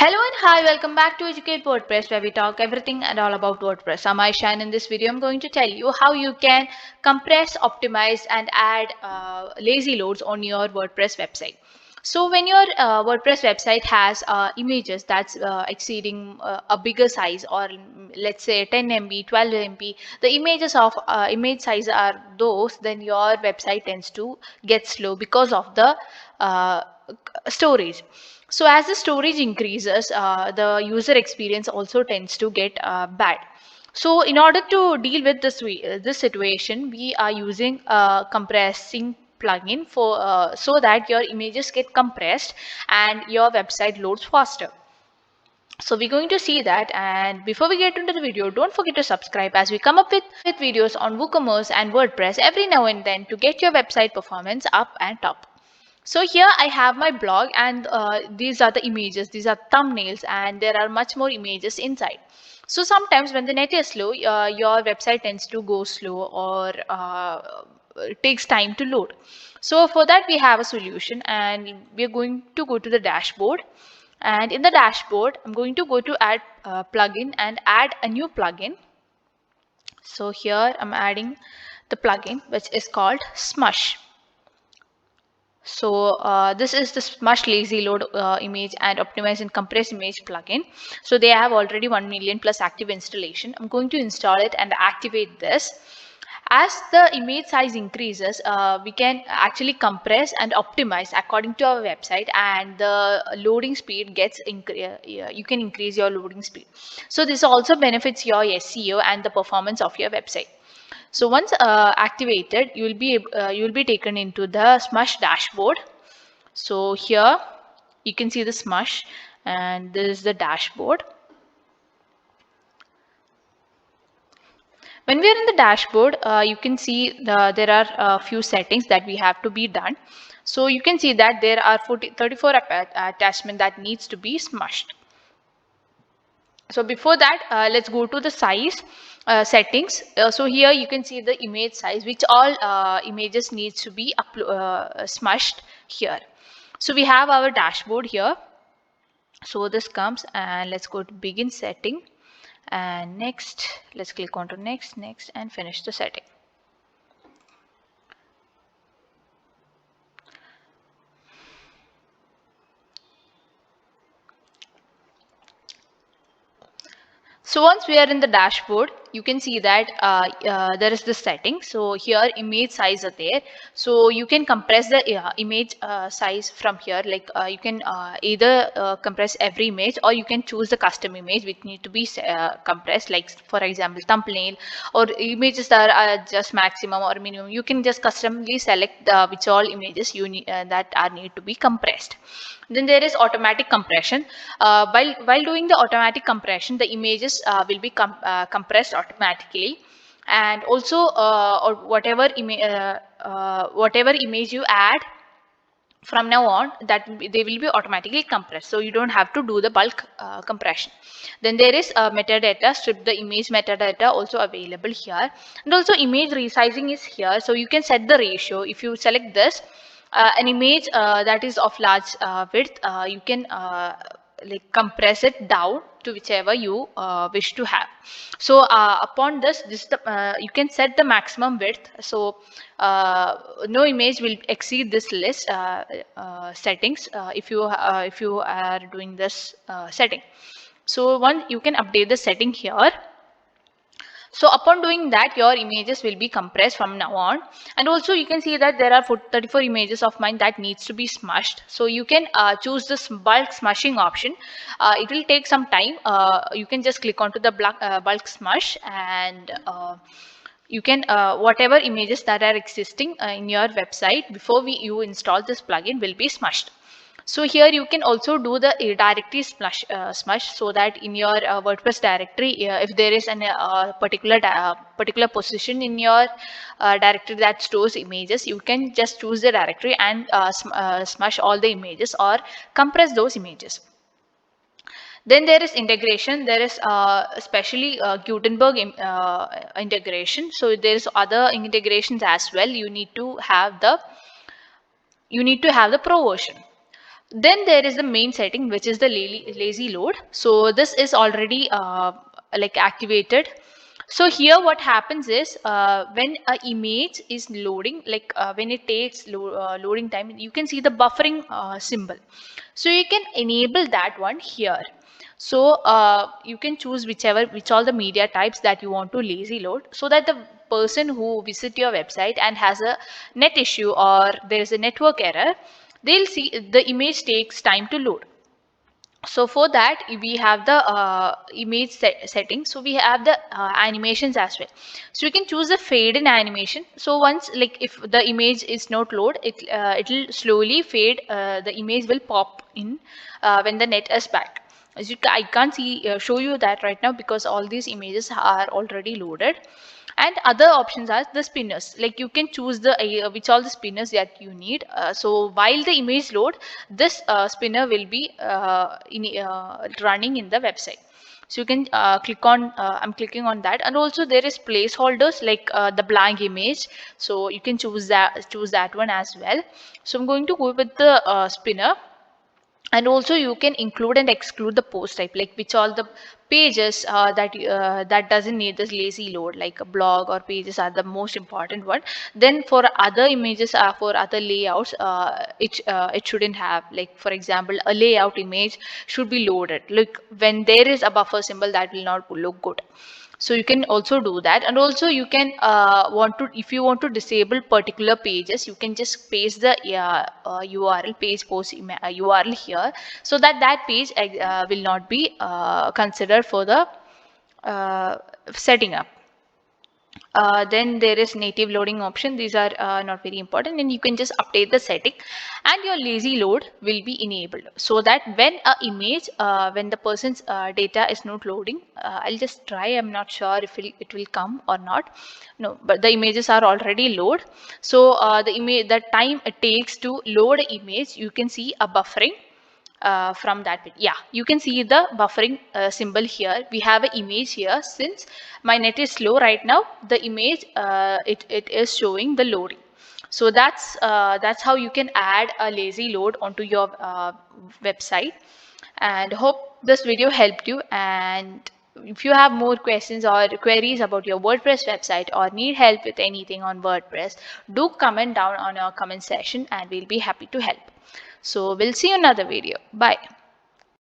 Hello and hi, welcome back to Educate WordPress, where we talk everything and all about WordPress. I'm Aisha, and in this video I'm going to tell you how you can compress, optimize and add lazy loads on your WordPress website. So when your WordPress website has images that's exceeding a bigger size, or let's say 10 MB, 12 MB, the images of image size are those, then your website tends to get slow because of the storage. So as the storage increases, the user experience also tends to get bad. So in order to deal with this situation, we are using a compressing plugin for so that your images get compressed and your website loads faster. So we're going to see that, and before we get into the video, don't forget to subscribe as we come up with videos on WooCommerce and WordPress every now and then to get your website performance up and top. So here I have my blog, and these are the images, these are thumbnails, and there are much more images inside. So sometimes when the net is slow, your website tends to go slow, or it takes time to load. So for that we have a solution, and we're going to go to the dashboard. And in the dashboard, I'm going to go to add plugin and add a new plugin. So here I'm adding the plugin which is called Smush. So this is the Smush lazy load image and optimize and compress image plugin. So they have already 1 million plus active installation. I'm going to install it and activate this. As the image size increases, we can actually compress and optimize according to our website, and the loading speed gets you can increase your loading speed. So this also benefits your SEO and the performance of your website. So once activated, you will be taken into the Smush dashboard. So here you can see the Smush, and this is the dashboard. When we are in the dashboard, you can see there are a few settings that we have to be done. So you can see that there are 34 attachments that needs to be smushed. So before that, let's go to the size settings. So here you can see the image size, which all images needs to be smushed here. So we have our dashboard here. So this comes, and let's go to begin setting, and next, let's click on to next and finish the setting. So once we are in the dashboard, you can see that there is this setting. So here image size are there. So you can compress the image size from here. Like you can either compress every image, or you can choose the custom image which need to be compressed. Like for example, thumbnail or images that are just maximum or minimum. You can just customly select which all images you need that are need to be compressed. Then there is automatic compression. While doing the automatic compression, the images will be compressed automatically, and also or whatever image you add from now on, that they will be automatically compressed, so you don't have to do the bulk compression. Then there is metadata, strip the image metadata also available here, and also image resizing is here. So you can set the ratio. If you select this an image that is of large width, you can like compress it down to whichever you wish to have. So upon this you can set the maximum width. So no image will exceed this list settings if you are doing this setting. So once you can update the setting here. So upon doing that, your images will be compressed from now on. And also you can see that there are 34 images of mine that needs to be smushed. So you can choose this bulk smushing option. It will take some time. You can just click onto the bulk smush, and you can whatever images that are existing in your website before you install this plugin will be smushed. So here you can also do the directory smush, so that in your WordPress directory, if there is an particular position in your directory that stores images, you can just choose the directory and smush all the images or compress those images. Then there is integration. There is especially Gutenberg integration. So there is other integrations as well. You need to have the pro version. Then there is the main setting, which is the lazy load. So this is already like activated. So here what happens is when a image is loading, like when it takes loading time, you can see the buffering symbol. So you can enable that one here. So you can choose which all the media types that you want to lazy load, so that the person who visit your website and has a net issue or there is a network error, they'll see the image takes time to load. So for that we have the image setting. So we have the animations as well. So you can choose the fade in animation. So once, like, if the image is not load, it'll slowly fade. The image will pop in when the net is back. As I can't see show you that right now because all these images are already loaded. And other options are the spinners, like you can choose the which all the spinners that you need. So while the image load, this spinner will be running in the website. So you can click on I'm clicking on that. And also there is placeholders, like the blank image, so you can choose that one as well. So I'm going to go with the spinner. And also you can include and exclude the post type, like which all the pages that doesn't need this lazy load, like a blog or pages are the most important one. Then for other images, for other layouts, it shouldn't have, like for example a layout image should be loaded, like when there is a buffer symbol, that will not look good. So you can also do that. And also you can want to, if you want to disable particular pages, you can just paste the URL, page post URL here, so that that page will not be considered for the setting up. Then there is native loading option. These are not very important, and you can just update the setting, and your lazy load will be enabled, so that when a image, when the person's data is not loading, I'll just try. I'm not sure if it will come or not. No, but the images are already load. So the time it takes to load image, you can see a buffering from that bit. Yeah, you can see the buffering symbol here. We have an image here. Since my net is slow right now, the image it is showing the loading. So that's how you can add a lazy load onto your website. And hope this video helped you. And if you have more questions or queries about your WordPress website, or need help with anything on WordPress, do comment down on our comment section and we'll be happy to help. So we'll see you in another video. Bye.